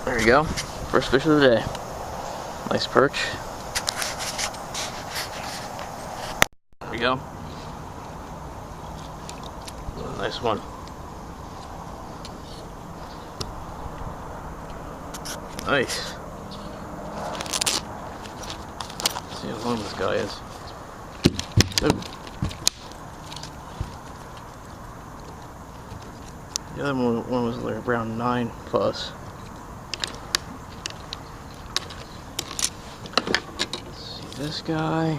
There we go. First fish of the day. Nice perch. There we go. Nice one. Nice. Let's see how long this guy is. Ooh. The other one was like around 9 plus. Let's see this guy.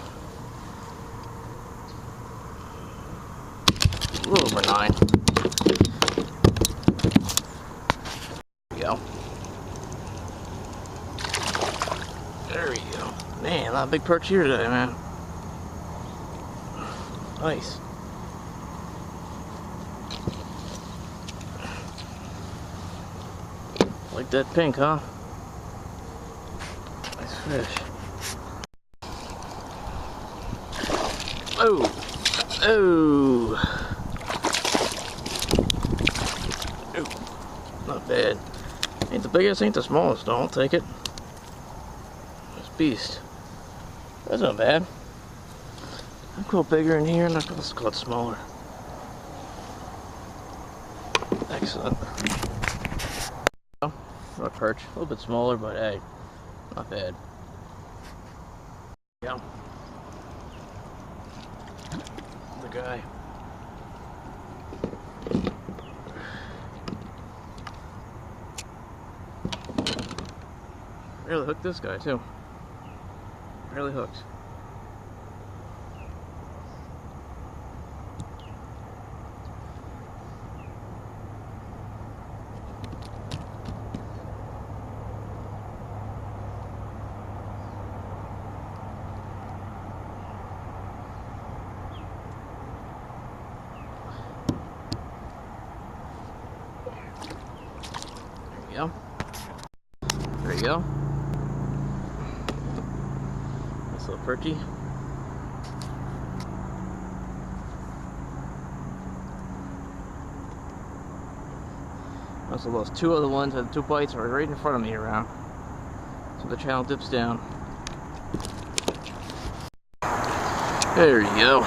A little over 9. There we go. There we go. Man, a lot of big perch here today, man. Nice. Like that pink, huh? Nice fish. Oh! Oh! Oh! Not bad. Ain't the biggest, ain't the smallest, though. I'll take it. This beast. That's not bad. I'll go bigger in here, and let's go smaller. Excellent. Not perch, a little bit smaller, but hey, not bad. Yeah. The guy. Really hooked this guy too. Really hooked. There you go. Nice little perchy. Also lost 2 other ones, and 2 bites are right in front of me around. So the channel dips down. There you go.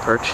Perch.